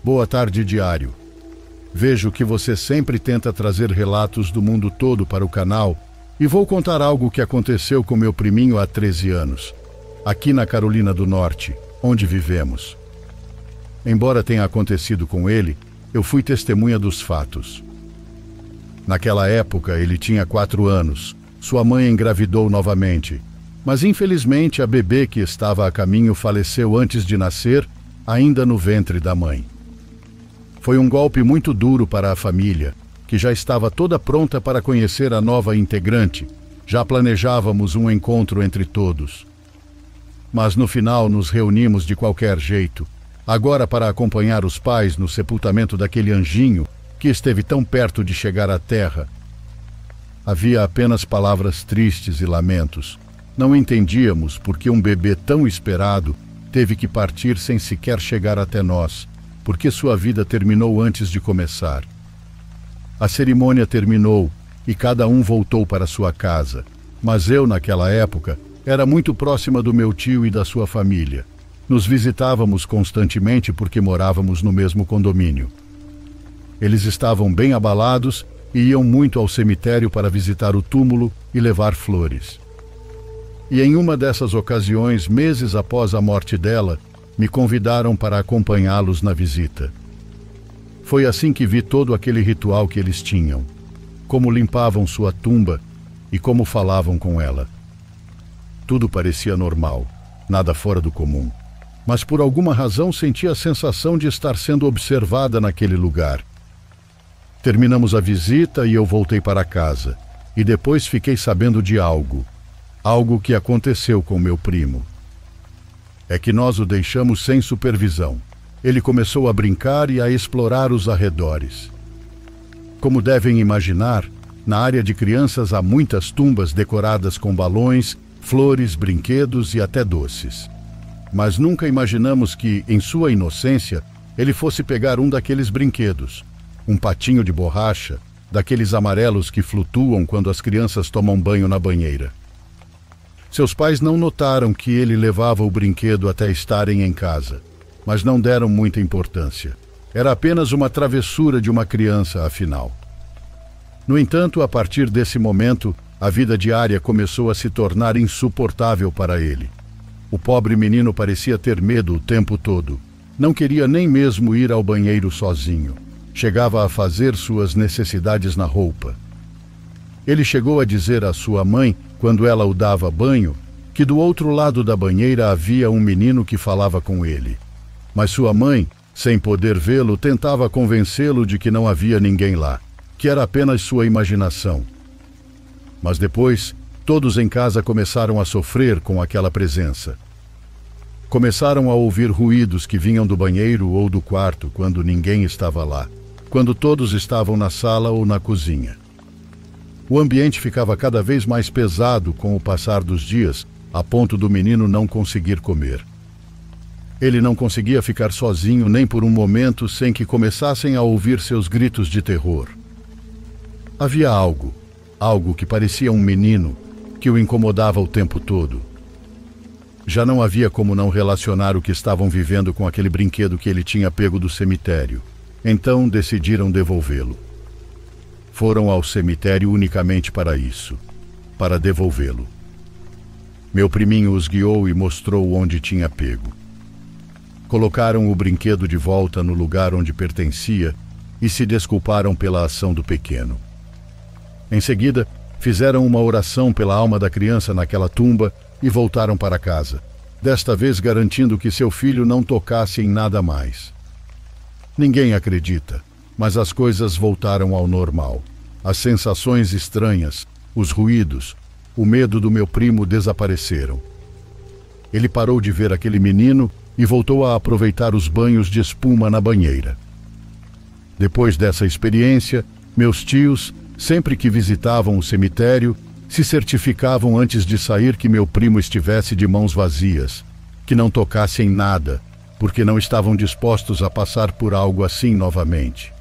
Boa tarde, diário. Vejo que você sempre tenta trazer relatos do mundo todo para o canal e vou contar algo que aconteceu com meu priminho há 13 anos, aqui na Carolina do Norte, onde vivemos. Embora tenha acontecido com ele, eu fui testemunha dos fatos. Naquela época, ele tinha 4 anos. Sua mãe engravidou novamente, mas infelizmente a bebê que estava a caminho faleceu antes de nascer, ainda no ventre da mãe. Foi um golpe muito duro para a família, que já estava toda pronta para conhecer a nova integrante. Já planejávamos um encontro entre todos. Mas no final nos reunimos de qualquer jeito, agora para acompanhar os pais no sepultamento daquele anjinho que esteve tão perto de chegar à terra. Havia apenas palavras tristes e lamentos. Não entendíamos por que um bebê tão esperado teve que partir sem sequer chegar até nós, porque sua vida terminou antes de começar. A cerimônia terminou e cada um voltou para sua casa, mas eu, naquela época, era muito próxima do meu tio e da sua família. Nos visitávamos constantemente porque morávamos no mesmo condomínio. Eles estavam bem abalados e iam muito ao cemitério para visitar o túmulo e levar flores. E em uma dessas ocasiões, meses após a morte dela, me convidaram para acompanhá-los na visita. Foi assim que vi todo aquele ritual que eles tinham, como limpavam sua tumba e como falavam com ela. Tudo parecia normal, nada fora do comum, mas por alguma razão senti a sensação de estar sendo observada naquele lugar. Terminamos a visita e eu voltei para casa, e depois fiquei sabendo de algo que aconteceu com meu primo. É que nós o deixamos sem supervisão. Ele começou a brincar e a explorar os arredores. Como devem imaginar, na área de crianças há muitas tumbas decoradas com balões, flores, brinquedos e até doces. Mas nunca imaginamos que, em sua inocência, ele fosse pegar um daqueles brinquedos, um patinho de borracha, daqueles amarelos que flutuam quando as crianças tomam banho na banheira. Seus pais não notaram que ele levava o brinquedo até estarem em casa, mas não deram muita importância. Era apenas uma travessura de uma criança, afinal. No entanto, a partir desse momento, a vida diária começou a se tornar insuportável para ele. O pobre menino parecia ter medo o tempo todo. Não queria nem mesmo ir ao banheiro sozinho. Chegava a fazer suas necessidades na roupa. Ele chegou a dizer à sua mãe, quando ela o dava banho, que do outro lado da banheira havia um menino que falava com ele. Mas sua mãe, sem poder vê-lo, tentava convencê-lo de que não havia ninguém lá, que era apenas sua imaginação. Mas depois, todos em casa começaram a sofrer com aquela presença. Começaram a ouvir ruídos que vinham do banheiro ou do quarto quando ninguém estava lá, quando todos estavam na sala ou na cozinha. O ambiente ficava cada vez mais pesado com o passar dos dias, a ponto do menino não conseguir comer. Ele não conseguia ficar sozinho nem por um momento sem que começassem a ouvir seus gritos de terror. Havia algo que parecia um menino, que o incomodava o tempo todo. Já não havia como não relacionar o que estavam vivendo com aquele brinquedo que ele tinha pego do cemitério. Então decidiram devolvê-lo. Foram ao cemitério unicamente para isso, para devolvê-lo. Meu priminho os guiou e mostrou onde tinha pego. Colocaram o brinquedo de volta no lugar onde pertencia e se desculparam pela ação do pequeno. Em seguida, fizeram uma oração pela alma da criança naquela tumba e voltaram para casa, desta vez garantindo que seu filho não tocasse em nada mais. Ninguém acredita, mas as coisas voltaram ao normal. As sensações estranhas, os ruídos, o medo do meu primo desapareceram. Ele parou de ver aquele menino e voltou a aproveitar os banhos de espuma na banheira. Depois dessa experiência, meus tios, sempre que visitavam o cemitério, se certificavam antes de sair que meu primo estivesse de mãos vazias, que não tocasse em nada, porque não estavam dispostos a passar por algo assim novamente.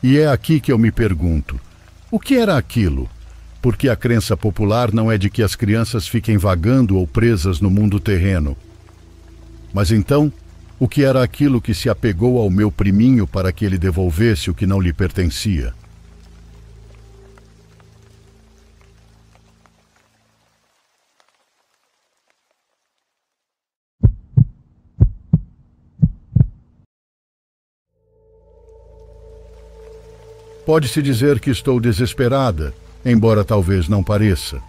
E é aqui que eu me pergunto, o que era aquilo? Porque a crença popular não é de que as crianças fiquem vagando ou presas no mundo terreno. Mas então, O que era aquilo que se apegou ao meu priminho para que ele devolvesse o que não lhe pertencia? Pode-se dizer que estou desesperada, embora talvez não pareça.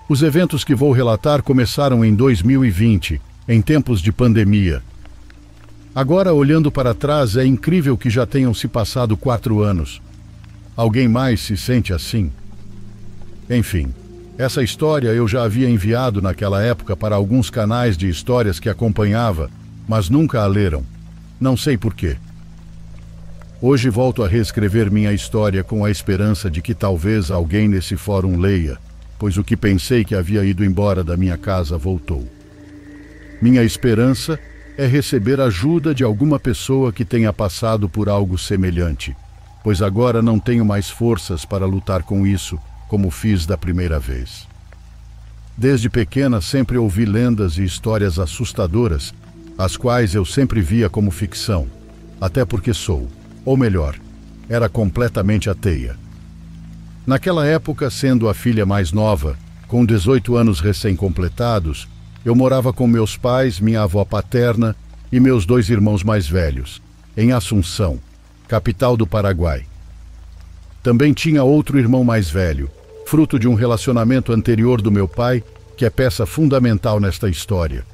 Os eventos que vou relatar começaram em 2020, em tempos de pandemia. Agora, olhando para trás, é incrível que já tenham se passado 4 anos. Alguém mais se sente assim? Enfim, essa história eu já havia enviado naquela época para alguns canais de histórias que acompanhava, mas nunca a leram. Não sei porquê. Hoje volto a reescrever minha história com a esperança de que talvez alguém nesse fórum leia, pois o que pensei que havia ido embora da minha casa voltou. Minha esperança é receber ajuda de alguma pessoa que tenha passado por algo semelhante, pois agora não tenho mais forças para lutar com isso, como fiz da primeira vez. Desde pequena sempre ouvi lendas e histórias assustadoras, as quais eu sempre via como ficção, até porque sou, ou melhor, era completamente ateia. Naquela época, sendo a filha mais nova, com 18 anos recém-completados, eu morava com meus pais, minha avó paterna e meus 2 irmãos mais velhos, em Assunção, capital do Paraguai. Também tinha outro irmão mais velho, fruto de um relacionamento anterior do meu pai, que é peça fundamental nesta história.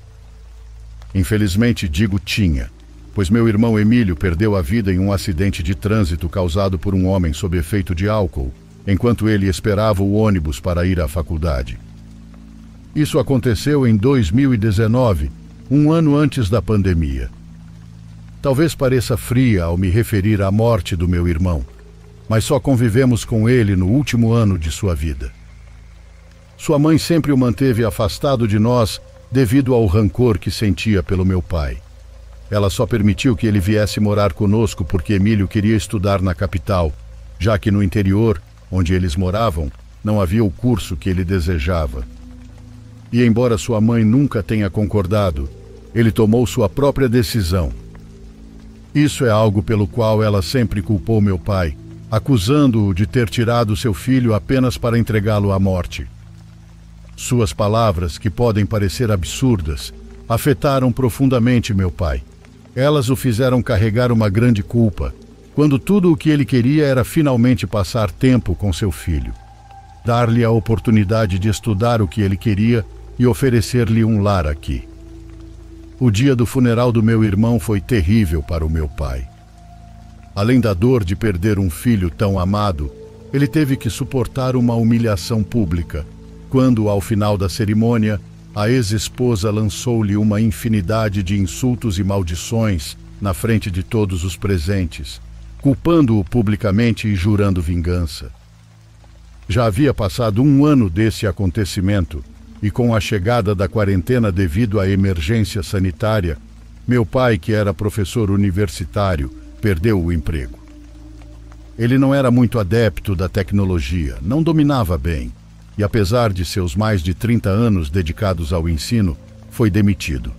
Infelizmente digo tinha, pois meu irmão Emílio perdeu a vida em um acidente de trânsito causado por um homem sob efeito de álcool, enquanto ele esperava o ônibus para ir à faculdade. Isso aconteceu em 2019, um ano antes da pandemia. Talvez pareça fria ao me referir à morte do meu irmão, mas só convivemos com ele no último ano de sua vida. Sua mãe sempre o manteve afastado de nós devido ao rancor que sentia pelo meu pai. Ela só permitiu que ele viesse morar conosco porque Emílio queria estudar na capital, já que no interior, onde eles moravam, não havia o curso que ele desejava. E embora sua mãe nunca tenha concordado, ele tomou sua própria decisão. Isso é algo pelo qual ela sempre culpou meu pai, acusando-o de ter tirado seu filho apenas para entregá-lo à morte. Suas palavras, que podem parecer absurdas, afetaram profundamente meu pai. Elas o fizeram carregar uma grande culpa, quando tudo o que ele queria era finalmente passar tempo com seu filho, dar-lhe a oportunidade de estudar o que ele queria e oferecer-lhe um lar aqui. O dia do funeral do meu irmão foi terrível para o meu pai. Além da dor de perder um filho tão amado, ele teve que suportar uma humilhação pública, quando, ao final da cerimônia, a ex-esposa lançou-lhe uma infinidade de insultos e maldições na frente de todos os presentes, culpando-o publicamente e jurando vingança. Já havia passado 1 ano desse acontecimento, e com a chegada da quarentena devido à emergência sanitária, meu pai, que era professor universitário, perdeu o emprego. Ele não era muito adepto da tecnologia, não dominava bem, e apesar de seus mais de 30 anos dedicados ao ensino, foi demitido.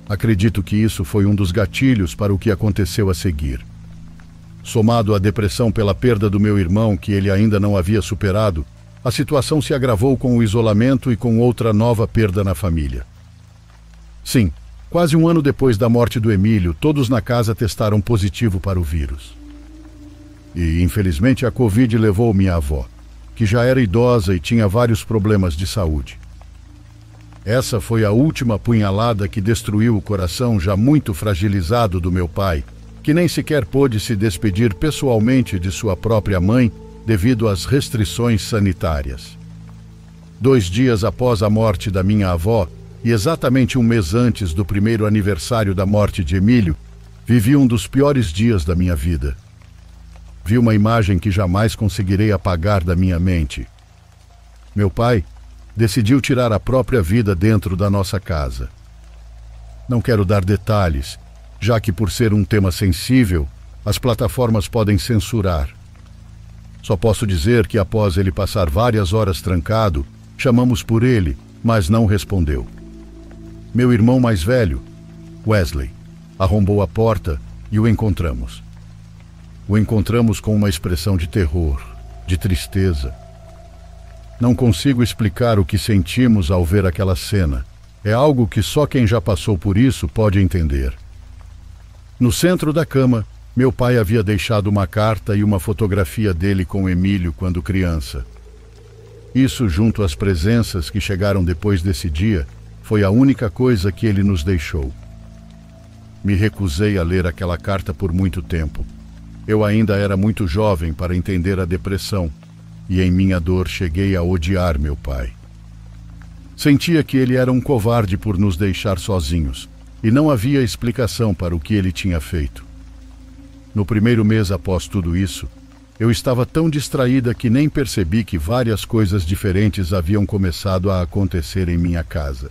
Acredito que isso foi um dos gatilhos para o que aconteceu a seguir. Somado à depressão pela perda do meu irmão, que ele ainda não havia superado, a situação se agravou com o isolamento e com outra nova perda na família. Sim, quase 1 ano depois da morte do Emílio, todos na casa testaram positivo para o vírus. E, infelizmente, a Covid levou minha avó, que já era idosa e tinha vários problemas de saúde. Essa foi a última punhalada que destruiu o coração já muito fragilizado do meu pai, que nem sequer pôde se despedir pessoalmente de sua própria mãe devido às restrições sanitárias. 2 dias após a morte da minha avó, e exatamente 1 mês antes do primeiro aniversário da morte de Emílio, vivi um dos piores dias da minha vida. Vi uma imagem que jamais conseguirei apagar da minha mente. Meu pai decidiu tirar a própria vida dentro da nossa casa. Não quero dar detalhes, já que por ser um tema sensível, as plataformas podem censurar. Só posso dizer que após ele passar várias horas trancado, chamamos por ele, mas não respondeu. Meu irmão mais velho, Wesley arrombou a porta e o encontramos. O encontramos com uma expressão de terror, de tristeza. Não consigo explicar o que sentimos ao ver aquela cena. É algo que só quem já passou por isso pode entender. No centro da cama, meu pai havia deixado uma carta e uma fotografia dele com Emílio quando criança. Isso, junto às presenças que chegaram depois desse dia, foi a única coisa que ele nos deixou. Me recusei a ler aquela carta por muito tempo. Eu ainda era muito jovem para entender a depressão, e em minha dor cheguei a odiar meu pai. Sentia que ele era um covarde por nos deixar sozinhos, e não havia explicação para o que ele tinha feito. No primeiro mês após tudo isso, eu estava tão distraída que nem percebi que várias coisas diferentes haviam começado a acontecer em minha casa.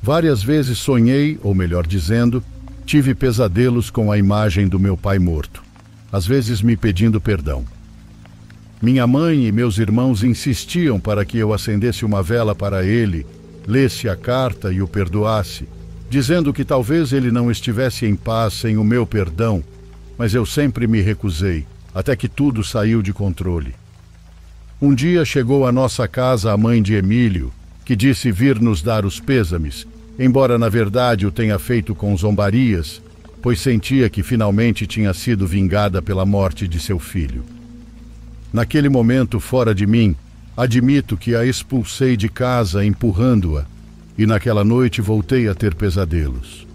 Várias vezes sonhei, ou melhor dizendo, tive pesadelos com a imagem do meu pai morto, às vezes me pedindo perdão. Minha mãe e meus irmãos insistiam para que eu acendesse uma vela para ele, lesse a carta e o perdoasse, dizendo que talvez ele não estivesse em paz sem o meu perdão, mas eu sempre me recusei, até que tudo saiu de controle. Um dia chegou à nossa casa a mãe de Emílio, que disse vir nos dar os pêsames, embora na verdade o tenha feito com zombarias, pois sentia que finalmente tinha sido vingada pela morte de seu filho. Naquele momento, fora de mim, admito que a expulsei de casa empurrando-a, e naquela noite voltei a ter pesadelos.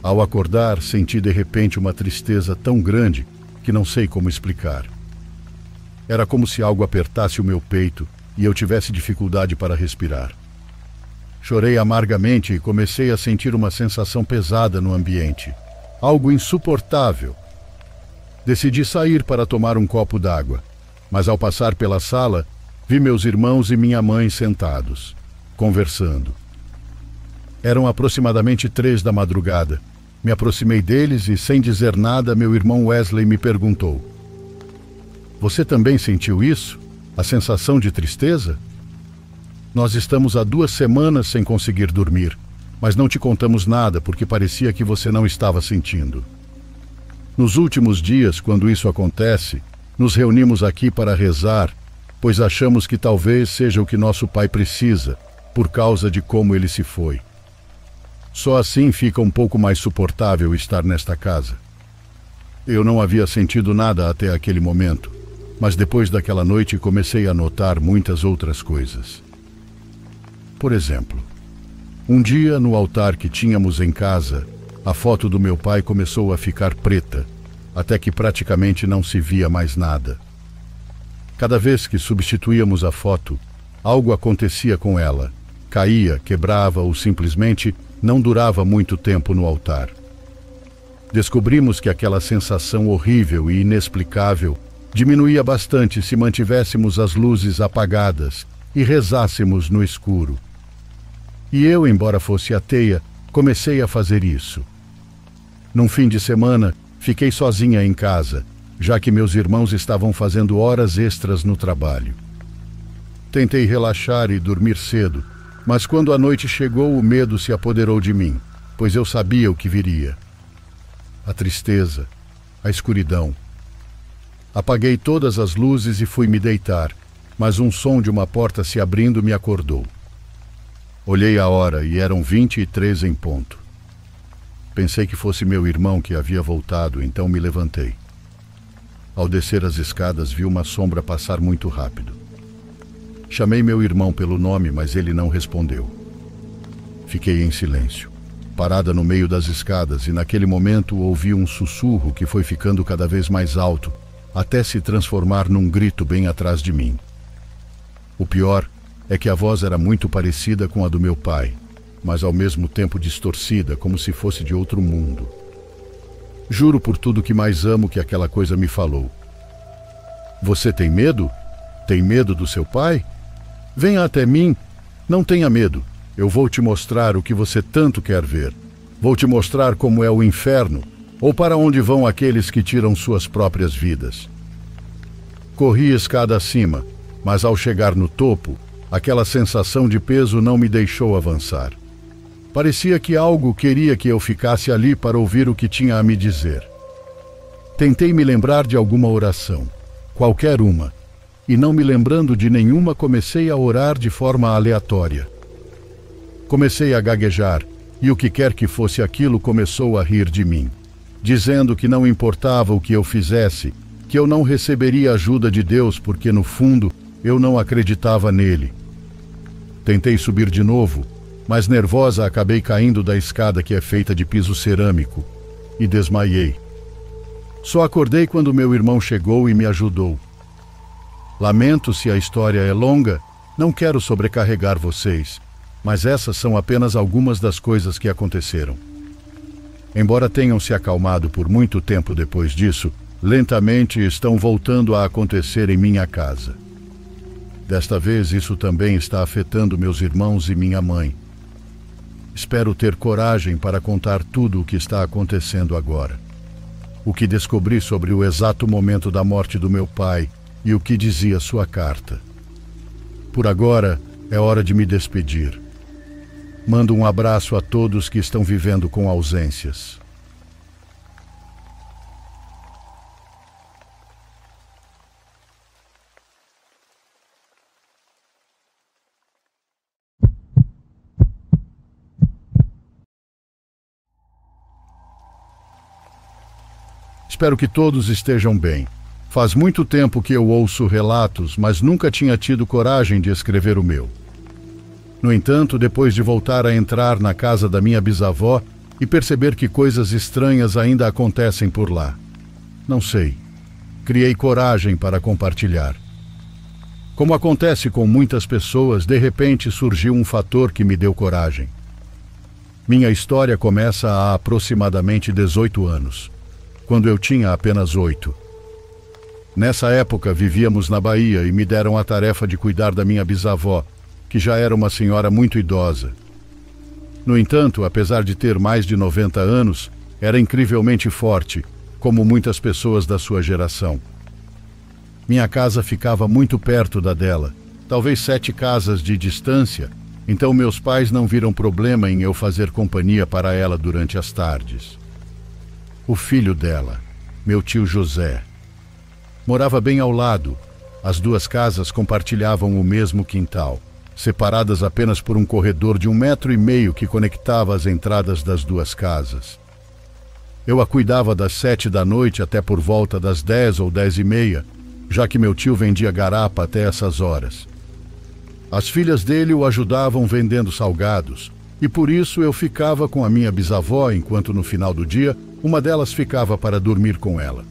Ao acordar, senti de repente uma tristeza tão grande que não sei como explicar. Era como se algo apertasse o meu peito e eu tivesse dificuldade para respirar. Chorei amargamente e comecei a sentir uma sensação pesada no ambiente, algo insuportável. Decidi sair para tomar um copo d'água, mas ao passar pela sala, vi meus irmãos e minha mãe sentados, conversando. Eram aproximadamente 3 da madrugada. Me aproximei deles e, sem dizer nada, meu irmão Wesley me perguntou: "Você também sentiu isso? A sensação de tristeza? Nós estamos há 2 semanas sem conseguir dormir, mas não te contamos nada porque parecia que você não estava sentindo. Nos últimos dias, quando isso acontece, nos reunimos aqui para rezar, pois achamos que talvez seja o que nosso pai precisa, por causa de como ele se foi. Só assim fica um pouco mais suportável estar nesta casa." Eu não havia sentido nada até aquele momento, mas depois daquela noite comecei a notar muitas outras coisas. Por exemplo, um dia no altar que tínhamos em casa, a foto do meu pai começou a ficar preta, até que praticamente não se via mais nada. Cada vez que substituíamos a foto, algo acontecia com ela, caía, quebrava ou simplesmente não durava muito tempo no altar. Descobrimos que aquela sensação horrível e inexplicável diminuía bastante se mantivéssemos as luzes apagadas e rezássemos no escuro. E eu, embora fosse ateia, comecei a fazer isso. Num fim de semana, fiquei sozinha em casa, já que meus irmãos estavam fazendo horas extras no trabalho. Tentei relaxar e dormir cedo, mas quando a noite chegou, o medo se apoderou de mim, pois eu sabia o que viria. A tristeza, a escuridão. Apaguei todas as luzes e fui me deitar, mas um som de uma porta se abrindo me acordou. Olhei a hora e eram 23 em ponto. Pensei que fosse meu irmão que havia voltado, então me levantei. Ao descer as escadas, vi uma sombra passar muito rápido. Chamei meu irmão pelo nome, mas ele não respondeu. Fiquei em silêncio, parada no meio das escadas, e naquele momento ouvi um sussurro que foi ficando cada vez mais alto, até se transformar num grito bem atrás de mim. O pior é que a voz era muito parecida com a do meu pai, mas ao mesmo tempo distorcida, como se fosse de outro mundo. Juro por tudo que mais amo que aquela coisa me falou: "Você tem medo? Tem medo do seu pai? Venha até mim, não tenha medo. Eu vou te mostrar o que você tanto quer ver. Vou te mostrar como é o inferno, ou para onde vão aqueles que tiram suas próprias vidas." Corri escada acima, mas ao chegar no topo, aquela sensação de peso não me deixou avançar. Parecia que algo queria que eu ficasse ali para ouvir o que tinha a me dizer. Tentei me lembrar de alguma oração, qualquer uma, e não me lembrando de nenhuma, comecei a orar de forma aleatória. Comecei a gaguejar, e o que quer que fosse aquilo começou a rir de mim, dizendo que não importava o que eu fizesse, que eu não receberia ajuda de Deus porque, no fundo, eu não acreditava nele. Tentei subir de novo, mas nervosa acabei caindo da escada que é feita de piso cerâmico e desmaiei. Só acordei quando meu irmão chegou e me ajudou. Lamento se a história é longa, não quero sobrecarregar vocês, mas essas são apenas algumas das coisas que aconteceram. Embora tenham se acalmado por muito tempo depois disso, lentamente estão voltando a acontecer em minha casa. Desta vez isso também está afetando meus irmãos e minha mãe. Espero ter coragem para contar tudo o que está acontecendo agora. O que descobri sobre o exato momento da morte do meu pai e o que dizia sua carta. Por agora, é hora de me despedir. Mando um abraço a todos que estão vivendo com ausências. Espero que todos estejam bem. Faz muito tempo que eu ouço relatos, mas nunca tinha tido coragem de escrever o meu. No entanto, depois de voltar a entrar na casa da minha bisavó e perceber que coisas estranhas ainda acontecem por lá. Não sei. Criei coragem para compartilhar. Como acontece com muitas pessoas, de repente surgiu um fator que me deu coragem. Minha história começa há aproximadamente 18 anos. Quando eu tinha apenas 8. Nessa época vivíamos na Bahia e me deram a tarefa de cuidar da minha bisavó, que já era uma senhora muito idosa. No entanto, apesar de ter mais de 90 anos, era incrivelmente forte, como muitas pessoas da sua geração. Minha casa ficava muito perto da dela, talvez 7 casas de distância, então meus pais não viram problema em eu fazer companhia para ela durante as tardes. O filho dela, meu tio José, morava bem ao lado. As 2 casas compartilhavam o mesmo quintal, separadas apenas por um corredor de 1,5 metro que conectava as entradas das 2 casas. Eu a cuidava das 7 da noite até por volta das 10 ou 10:30, já que meu tio vendia garapa até essas horas. As filhas dele o ajudavam vendendo salgados, e por isso eu ficava com a minha bisavó enquanto no final do dia uma delas ficava para dormir com ela.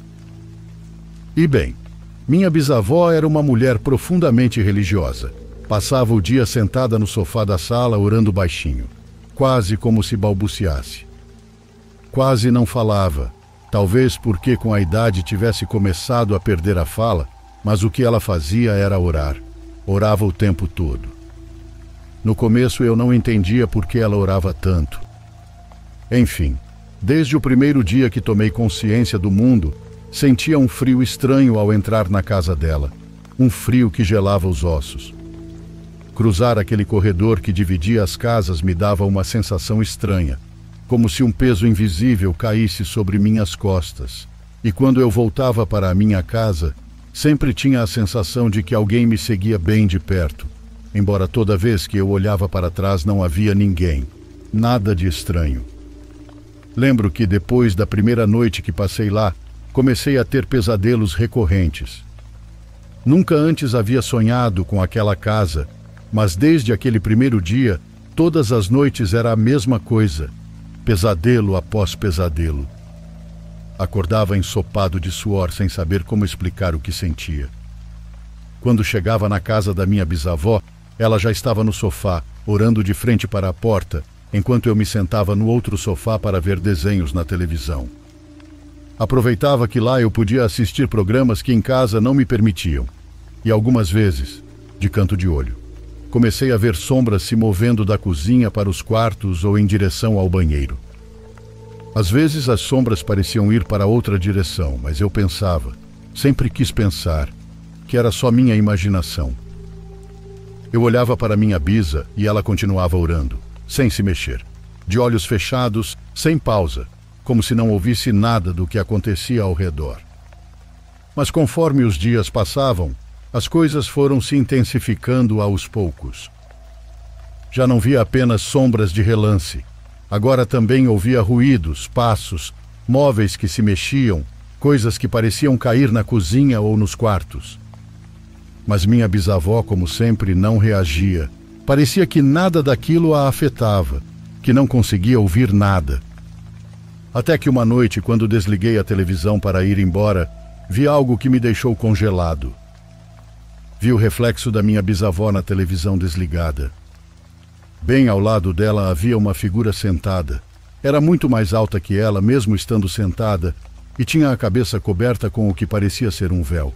E bem, minha bisavó era uma mulher profundamente religiosa. Passava o dia sentada no sofá da sala orando baixinho, quase como se balbuciasse. Quase não falava, talvez porque com a idade tivesse começado a perder a fala, mas o que ela fazia era orar. Orava o tempo todo. No começo eu não entendia por que ela orava tanto. Enfim, desde o primeiro dia que tomei consciência do mundo, sentia um frio estranho ao entrar na casa dela, um frio que gelava os ossos. Cruzar aquele corredor que dividia as casas me dava uma sensação estranha, como se um peso invisível caísse sobre minhas costas. E quando eu voltava para a minha casa, sempre tinha a sensação de que alguém me seguia bem de perto, embora toda vez que eu olhava para trás não havia ninguém, nada de estranho. Lembro que depois da primeira noite que passei lá, comecei a ter pesadelos recorrentes. Nunca antes havia sonhado com aquela casa, mas desde aquele primeiro dia, todas as noites era a mesma coisa, pesadelo após pesadelo. Acordava ensopado de suor sem saber como explicar o que sentia. Quando chegava na casa da minha bisavó, ela já estava no sofá, orando de frente para a porta, enquanto eu me sentava no outro sofá para ver desenhos na televisão. Aproveitava que lá eu podia assistir programas que em casa não me permitiam. E algumas vezes, de canto de olho, comecei a ver sombras se movendo da cozinha para os quartos ou em direção ao banheiro. Às vezes as sombras pareciam ir para outra direção, mas eu pensava, sempre quis pensar, que era só minha imaginação. Eu olhava para minha bisa e ela continuava orando, sem se mexer. de olhos fechados, sem pausa, como se não ouvisse nada do que acontecia ao redor. Mas conforme os dias passavam, as coisas foram se intensificando aos poucos. Já não via apenas sombras de relance. Agora também ouvia ruídos, passos, móveis que se mexiam, coisas que pareciam cair na cozinha ou nos quartos. Mas minha bisavó, como sempre, não reagia. Parecia que nada daquilo a afetava, que não conseguia ouvir nada. Até que uma noite, quando desliguei a televisão para ir embora, vi algo que me deixou congelado. Vi o reflexo da minha bisavó na televisão desligada. Bem ao lado dela havia uma figura sentada. Era muito mais alta que ela, mesmo estando sentada, e tinha a cabeça coberta com o que parecia ser um véu.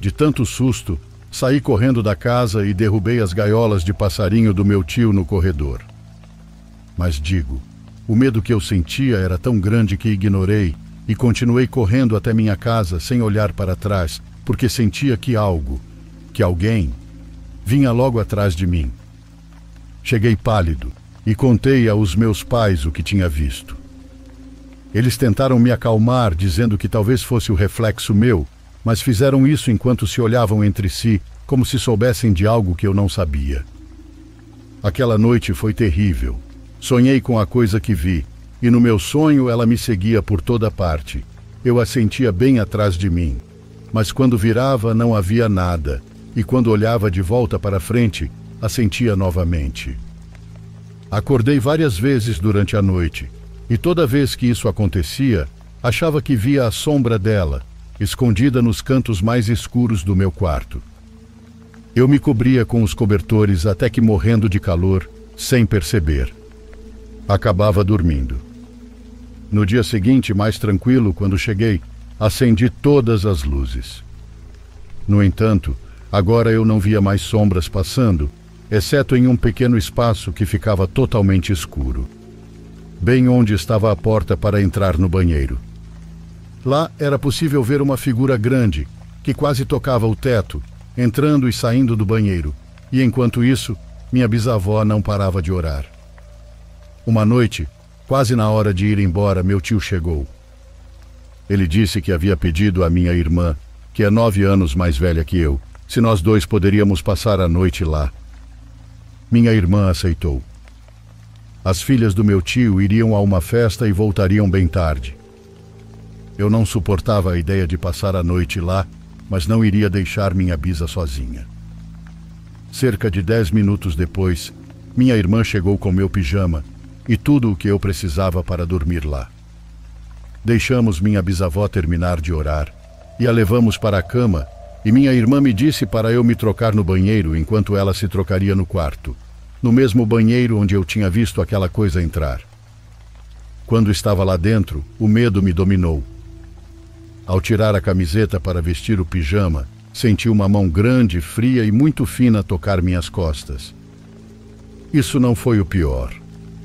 De tanto susto, saí correndo da casa e derrubei as gaiolas de passarinho do meu tio no corredor. Mas digo, o medo que eu sentia era tão grande que ignorei e continuei correndo até minha casa sem olhar para trás, porque sentia que algo, que alguém, vinha logo atrás de mim. Cheguei pálido e contei aos meus pais o que tinha visto. Eles tentaram me acalmar, dizendo que talvez fosse o reflexo meu, mas fizeram isso enquanto se olhavam entre si, como se soubessem de algo que eu não sabia. Aquela noite foi terrível. Sonhei com a coisa que vi, e no meu sonho ela me seguia por toda parte. Eu a sentia bem atrás de mim, mas quando virava não havia nada, e quando olhava de volta para frente, a sentia novamente. Acordei várias vezes durante a noite, e toda vez que isso acontecia, achava que via a sombra dela, escondida nos cantos mais escuros do meu quarto. Eu me cobria com os cobertores até que, morrendo de calor, sem perceber, acabava dormindo. No dia seguinte, mais tranquilo, quando cheguei, acendi todas as luzes. No entanto, agora eu não via mais sombras passando, exceto em um pequeno espaço que ficava totalmente escuro, bem onde estava a porta para entrar no banheiro. Lá era possível ver uma figura grande, que quase tocava o teto, entrando e saindo do banheiro, e enquanto isso, minha bisavó não parava de orar. Uma noite, quase na hora de ir embora, meu tio chegou. Ele disse que havia pedido à minha irmã, que é 9 anos mais velha que eu, se nós dois poderíamos passar a noite lá. Minha irmã aceitou. As filhas do meu tio iriam a uma festa e voltariam bem tarde. Eu não suportava a ideia de passar a noite lá, mas não iria deixar minha bisa sozinha. Cerca de 10 minutos depois, minha irmã chegou com meu pijama e tudo o que eu precisava para dormir lá. Deixamos minha bisavó terminar de orar e a levamos para a cama, e minha irmã me disse para eu me trocar no banheiro enquanto ela se trocaria no quarto, no mesmo banheiro onde eu tinha visto aquela coisa entrar. Quando estava lá dentro, o medo me dominou. Ao tirar a camiseta para vestir o pijama, senti uma mão grande, fria e muito fina tocar minhas costas. Isso não foi o pior.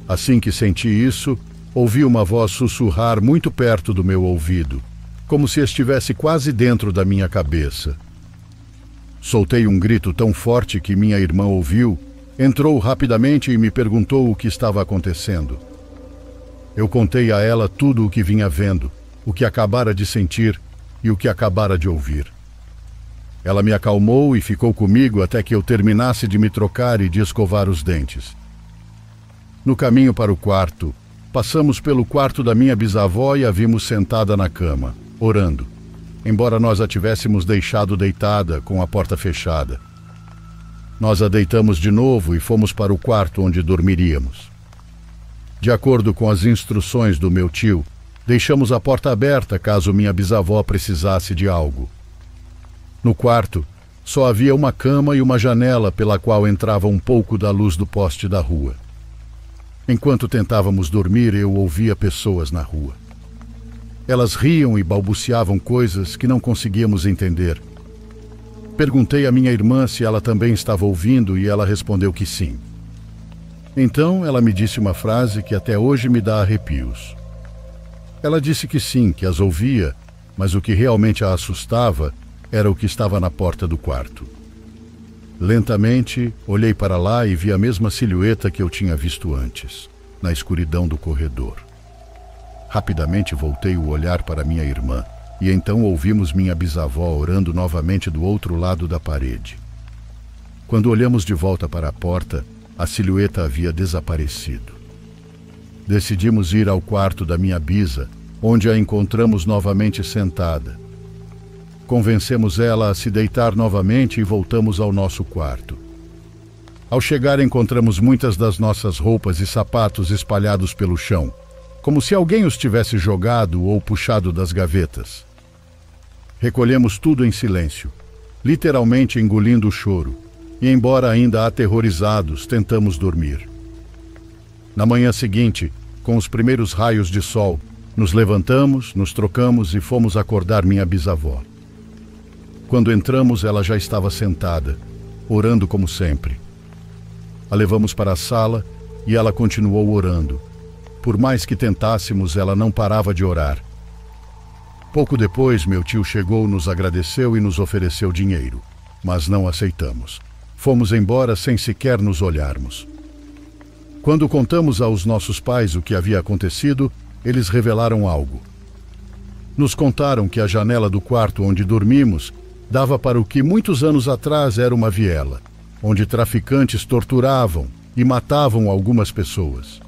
Assim que senti isso, ouvi uma voz sussurrar muito perto do meu ouvido, como se estivesse quase dentro da minha cabeça. Soltei um grito tão forte que minha irmã ouviu, entrou rapidamente e me perguntou o que estava acontecendo. Eu contei a ela tudo o que vinha vendo, o que acabara de sentir e o que acabara de ouvir. Ela me acalmou e ficou comigo até que eu terminasse de me trocar e de escovar os dentes. No caminho para o quarto, passamos pelo quarto da minha bisavó e a vimos sentada na cama, orando, embora nós a tivéssemos deixado deitada com a porta fechada. Nós a deitamos de novo e fomos para o quarto onde dormiríamos. De acordo com as instruções do meu tio, deixamos a porta aberta caso minha bisavó precisasse de algo. No quarto, só havia uma cama e uma janela pela qual entrava um pouco da luz do poste da rua. Enquanto tentávamos dormir, eu ouvia pessoas na rua. Elas riam e balbuciavam coisas que não conseguíamos entender. Perguntei à minha irmã se ela também estava ouvindo e ela respondeu que sim. Então ela me disse uma frase que até hoje me dá arrepios. Ela disse que sim, que as ouvia, mas o que realmente a assustava era o que estava na porta do quarto. Lentamente, olhei para lá e vi a mesma silhueta que eu tinha visto antes. na escuridão do corredor. Rapidamente voltei o olhar para minha irmã, e então ouvimos minha bisavó orando novamente do outro lado da parede. Quando olhamos de volta para a porta, a silhueta havia desaparecido. Decidimos ir ao quarto da minha bisa, onde a encontramos novamente sentada. Convencemos ela a se deitar novamente e voltamos ao nosso quarto. Ao chegar, encontramos muitas das nossas roupas e sapatos espalhados pelo chão, como se alguém os tivesse jogado ou puxado das gavetas. Recolhemos tudo em silêncio, literalmente engolindo o choro, e embora ainda aterrorizados, tentamos dormir. Na manhã seguinte, com os primeiros raios de sol, nos levantamos, nos trocamos e fomos acordar minha bisavó. Quando entramos, ela já estava sentada, orando como sempre. A levamos para a sala e ela continuou orando. Por mais que tentássemos, ela não parava de orar. Pouco depois, meu tio chegou, nos agradeceu e nos ofereceu dinheiro, mas não aceitamos. Fomos embora sem sequer nos olharmos. Quando contamos aos nossos pais o que havia acontecido, eles revelaram algo. Nos contaram que a janela do quarto onde dormimos dava para o que muitos anos atrás era uma viela, onde traficantes torturavam e matavam algumas pessoas.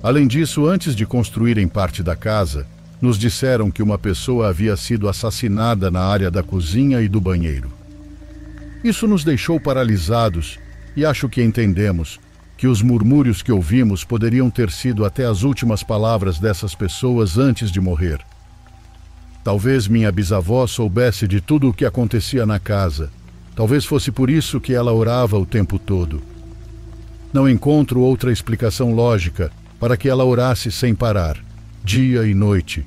Além disso, antes de construírem parte da casa, nos disseram que uma pessoa havia sido assassinada na área da cozinha e do banheiro. Isso nos deixou paralisados e acho que entendemos que os murmúrios que ouvimos poderiam ter sido até as últimas palavras dessas pessoas antes de morrer. Talvez minha bisavó soubesse de tudo o que acontecia na casa. Talvez fosse por isso que ela orava o tempo todo. Não encontro outra explicação lógica para que ela orasse sem parar, dia e noite,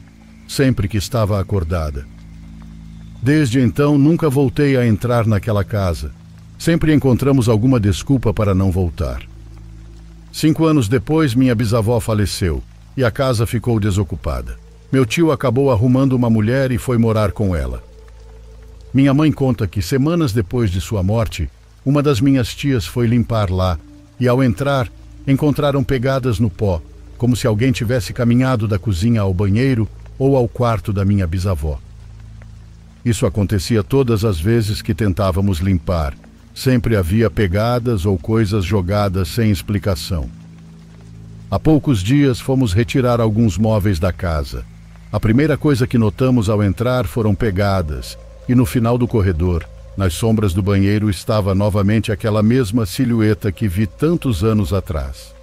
sempre que estava acordada. Desde então, nunca voltei a entrar naquela casa. Sempre encontramos alguma desculpa para não voltar. 5 anos depois, minha bisavó faleceu e a casa ficou desocupada. Meu tio acabou arrumando uma mulher e foi morar com ela. Minha mãe conta que, semanas depois de sua morte, uma das minhas tias foi limpar lá e, ao entrar, encontraram pegadas no pó, como se alguém tivesse caminhado da cozinha ao banheiro ou ao quarto da minha bisavó. Isso acontecia todas as vezes que tentávamos limpar. Sempre havia pegadas ou coisas jogadas sem explicação. Há poucos dias fomos retirar alguns móveis da casa. A primeira coisa que notamos ao entrar foram pegadas, e no final do corredor, nas sombras do banheiro, estava novamente aquela mesma silhueta que vi tantos anos atrás.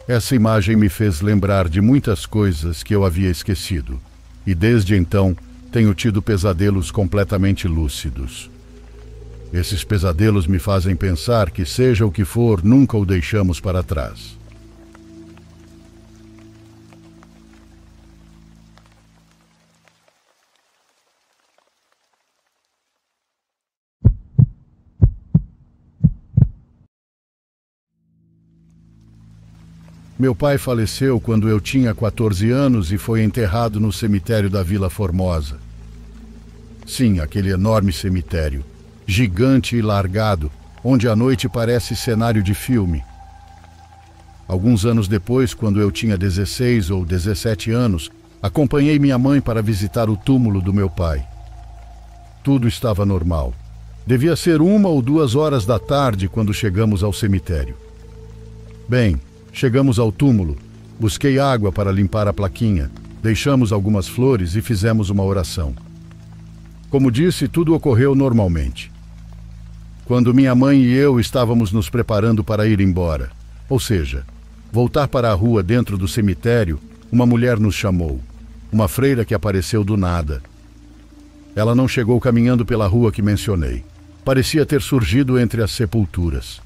Essa imagem me fez lembrar de muitas coisas que eu havia esquecido, e desde então tenho tido pesadelos completamente lúcidos. Esses pesadelos me fazem pensar que, seja o que for, nunca o deixamos para trás. Meu pai faleceu quando eu tinha 14 anos e foi enterrado no cemitério da Vila Formosa. Sim, aquele enorme cemitério, gigante e largado, onde a noite parece cenário de filme. Alguns anos depois, quando eu tinha 16 ou 17 anos, acompanhei minha mãe para visitar o túmulo do meu pai. Tudo estava normal. Devia ser 1 ou 2 horas da tarde quando chegamos ao cemitério. Bem, chegamos ao túmulo, busquei água para limpar a plaquinha, deixamos algumas flores e fizemos uma oração. Como disse, tudo ocorreu normalmente. Quando minha mãe e eu estávamos nos preparando para ir embora, ou seja, voltar para a rua dentro do cemitério, uma mulher nos chamou, uma freira que apareceu do nada. Ela não chegou caminhando pela rua que mencionei. Parecia ter surgido entre as sepulturas.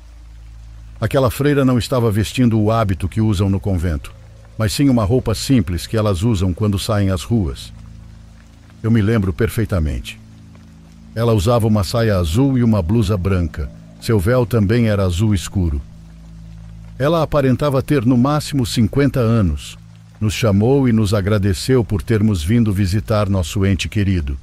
Aquela freira não estava vestindo o hábito que usam no convento, mas sim uma roupa simples que elas usam quando saem às ruas. Eu me lembro perfeitamente. Ela usava uma saia azul e uma blusa branca. Seu véu também era azul escuro. Ela aparentava ter no máximo 50 anos. Nos chamou e nos agradeceu por termos vindo visitar nosso ente querido.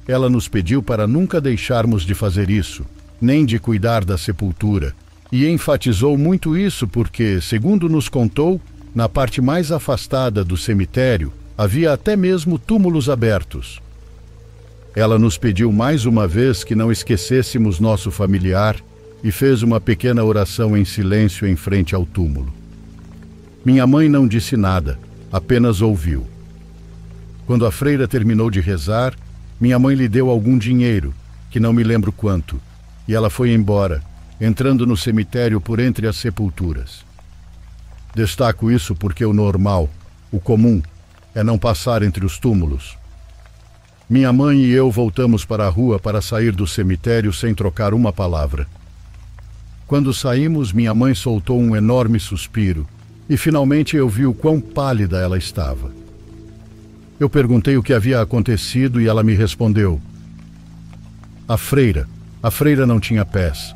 Ela nos pediu para nunca deixarmos de fazer isso, nem de cuidar da sepultura, E enfatizou muito isso porque, segundo nos contou, na parte mais afastada do cemitério havia até mesmo túmulos abertos. Ela nos pediu mais uma vez que não esquecêssemos nosso familiar e fez uma pequena oração em silêncio em frente ao túmulo. Minha mãe não disse nada, apenas ouviu. Quando a freira terminou de rezar, minha mãe lhe deu algum dinheiro, que não me lembro quanto, e ela foi embora, entrando no cemitério por entre as sepulturas. Destaco isso porque o normal, o comum, é não passar entre os túmulos. Minha mãe e eu voltamos para a rua para sair do cemitério sem trocar uma palavra. Quando saímos, minha mãe soltou um enorme suspiro e finalmente eu vi o quão pálida ela estava. Eu perguntei o que havia acontecido e ela me respondeu: A freira não tinha pés.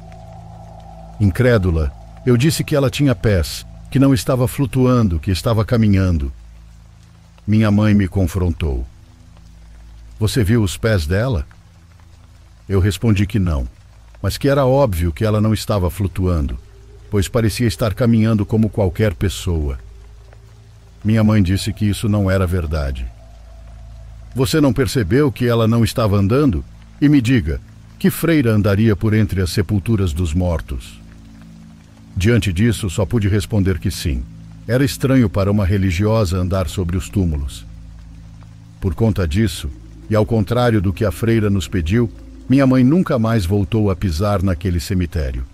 Incrédula, eu disse que ela tinha pés, que não estava flutuando, que estava caminhando. Minha mãe me confrontou. Você viu os pés dela? Eu respondi que não, mas que era óbvio que ela não estava flutuando, pois parecia estar caminhando como qualquer pessoa. Minha mãe disse que isso não era verdade. Você não percebeu que ela não estava andando? E me diga, que freira andaria por entre as sepulturas dos mortos? Diante disso, só pude responder que sim. Era estranho para uma religiosa andar sobre os túmulos. Por conta disso, e ao contrário do que a freira nos pediu, minha mãe nunca mais voltou a pisar naquele cemitério.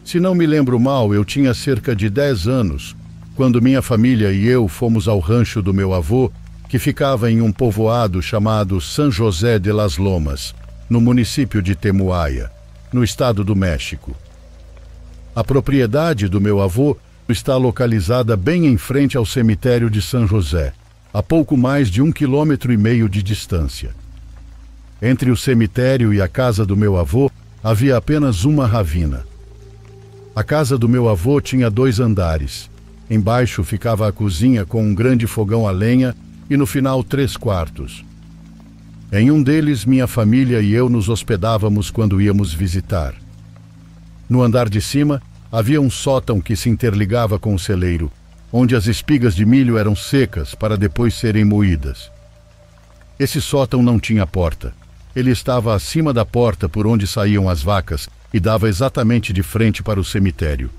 Se não me lembro mal, eu tinha cerca de 10 anos, quando minha família e eu fomos ao rancho do meu avô, que ficava em um povoado chamado San José de las Lomas, no município de Temuaia, no estado do México. A propriedade do meu avô está localizada bem em frente ao cemitério de São José, a pouco mais de 1,5 km de distância. Entre o cemitério e a casa do meu avô havia apenas uma ravina. A casa do meu avô tinha 2 andares. Embaixo ficava a cozinha com um grande fogão a lenha e no final 3 quartos. Em um deles, minha família e eu nos hospedávamos quando íamos visitar. No andar de cima, havia um sótão que se interligava com o celeiro, onde as espigas de milho eram secas para depois serem moídas. Esse sótão não tinha porta. Ele estava acima da porta por onde saíam as vacas e dava exatamente de frente para o cemitério.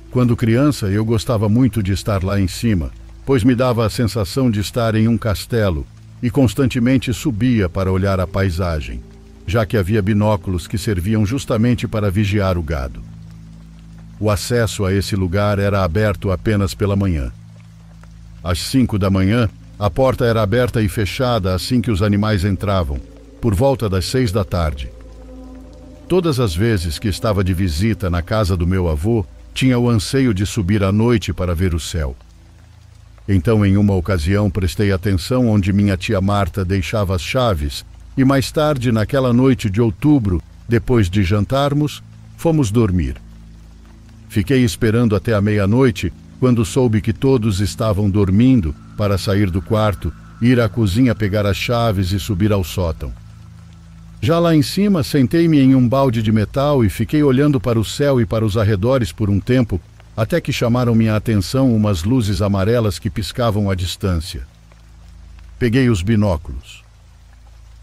Quando criança, eu gostava muito de estar lá em cima, pois me dava a sensação de estar em um castelo e constantemente subia para olhar a paisagem, já que havia binóculos que serviam justamente para vigiar o gado. O acesso a esse lugar era aberto apenas pela manhã. Às 5 da manhã, a porta era aberta e fechada assim que os animais entravam, por volta das 6 da tarde. Todas as vezes que estava de visita na casa do meu avô, tinha o anseio de subir à noite para ver o céu. Então, em uma ocasião, prestei atenção onde minha tia Marta deixava as chaves e mais tarde, naquela noite de outubro, depois de jantarmos, fomos dormir. Fiquei esperando até a meia-noite, quando soube que todos estavam dormindo, para sair do quarto, ir à cozinha pegar as chaves e subir ao sótão. Já lá em cima, sentei-me em um balde de metal e fiquei olhando para o céu e para os arredores por um tempo, até que chamaram minha atenção umas luzes amarelas que piscavam à distância. Peguei os binóculos.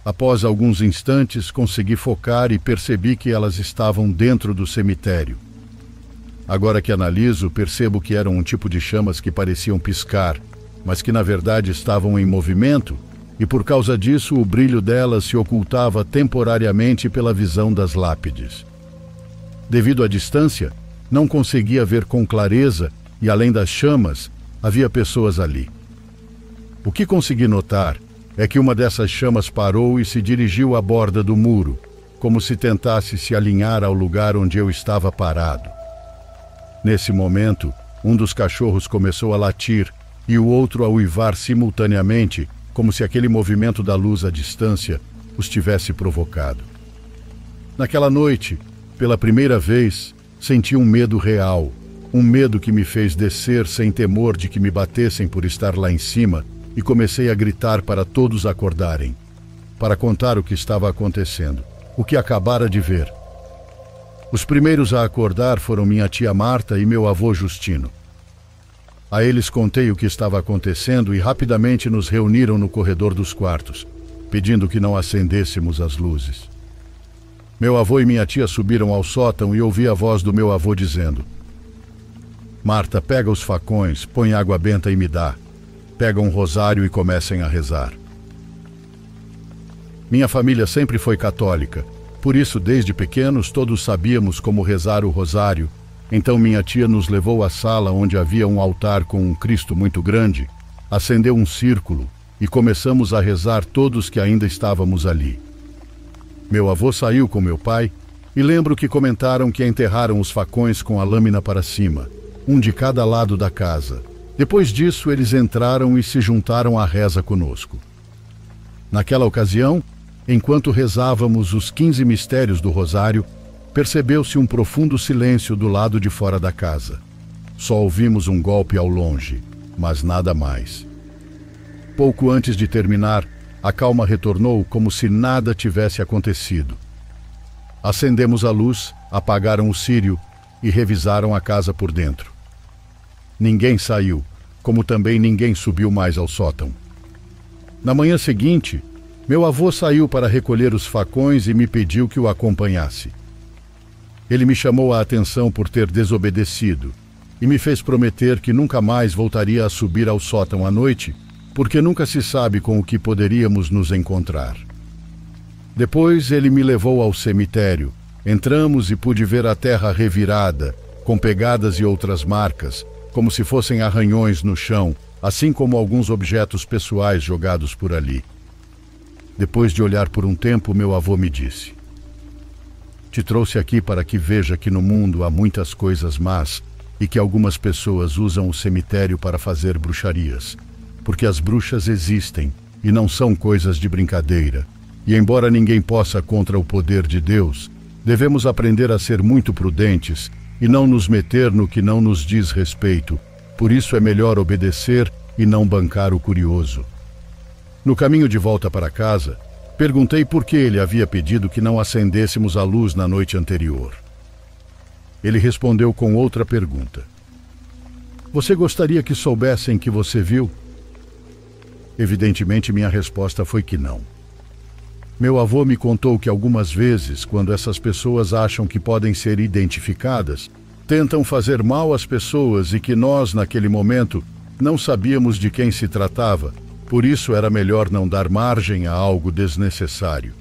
Após alguns instantes, consegui focar e percebi que elas estavam dentro do cemitério. Agora que analiso, percebo que eram um tipo de chamas que pareciam piscar, mas que na verdade estavam em movimento, e por causa disso o brilho delas se ocultava temporariamente pela visão das lápides. Devido à distância, não conseguia ver com clareza e, além das chamas, havia pessoas ali. O que consegui notar é que uma dessas chamas parou e se dirigiu à borda do muro, como se tentasse se alinhar ao lugar onde eu estava parado. Nesse momento, um dos cachorros começou a latir e o outro a uivar simultaneamente, como se aquele movimento da luz à distância os tivesse provocado. Naquela noite, pela primeira vez, Senti um medo real, um medo que me fez descer sem temor de que me batessem por estar lá em cima, e comecei a gritar para todos acordarem, para contar o que estava acontecendo, o que acabara de ver. Os primeiros a acordar foram minha tia Marta e meu avô Justino. A eles contei o que estava acontecendo e rapidamente nos reuniram no corredor dos quartos, pedindo que não acendêssemos as luzes. Meu avô e minha tia subiram ao sótão e ouvi a voz do meu avô dizendo: Marta, pega os facões, põe água benta e me dá. Pega um rosário e comecem a rezar. Minha família sempre foi católica, por isso desde pequenos todos sabíamos como rezar o rosário. Então minha tia nos levou à sala onde havia um altar com um Cristo muito grande, acendeu um círculo e começamos a rezar todos que ainda estávamos ali. Meu avô saiu com meu pai e lembro que comentaram que enterraram os facões com a lâmina para cima, um de cada lado da casa. Depois disso eles entraram e se juntaram à reza conosco. Naquela ocasião, enquanto rezávamos os 15 mistérios do rosário, percebeu-se um profundo silêncio do lado de fora da casa. Só ouvimos um golpe ao longe, mas nada mais. Pouco antes de terminar, a calma retornou como se nada tivesse acontecido. Acendemos a luz, apagaram o círio e revisaram a casa por dentro. Ninguém saiu, como também ninguém subiu mais ao sótão. Na manhã seguinte, meu avô saiu para recolher os facões e me pediu que o acompanhasse. Ele me chamou a atenção por ter desobedecido e me fez prometer que nunca mais voltaria a subir ao sótão à noite, porque nunca se sabe com o que poderíamos nos encontrar. Depois ele me levou ao cemitério. Entramos e pude ver a terra revirada, com pegadas e outras marcas, como se fossem arranhões no chão, assim como alguns objetos pessoais jogados por ali. Depois de olhar por um tempo, meu avô me disse: Te trouxe aqui para que veja que no mundo há muitas coisas más e que algumas pessoas usam o cemitério para fazer bruxarias, porque as bruxas existem e não são coisas de brincadeira. E embora ninguém possa contra o poder de Deus, devemos aprender a ser muito prudentes e não nos meter no que não nos diz respeito. Por isso é melhor obedecer e não bancar o curioso. No caminho de volta para casa, perguntei por que ele havia pedido que não acendêssemos a luz na noite anterior. Ele respondeu com outra pergunta: Você gostaria que soubessem que você viu? Evidentemente, minha resposta foi que não. Meu avô me contou que algumas vezes, quando essas pessoas acham que podem ser identificadas, tentam fazer mal às pessoas e que nós, naquele momento, não sabíamos de quem se tratava. Por isso era melhor não dar margem a algo desnecessário.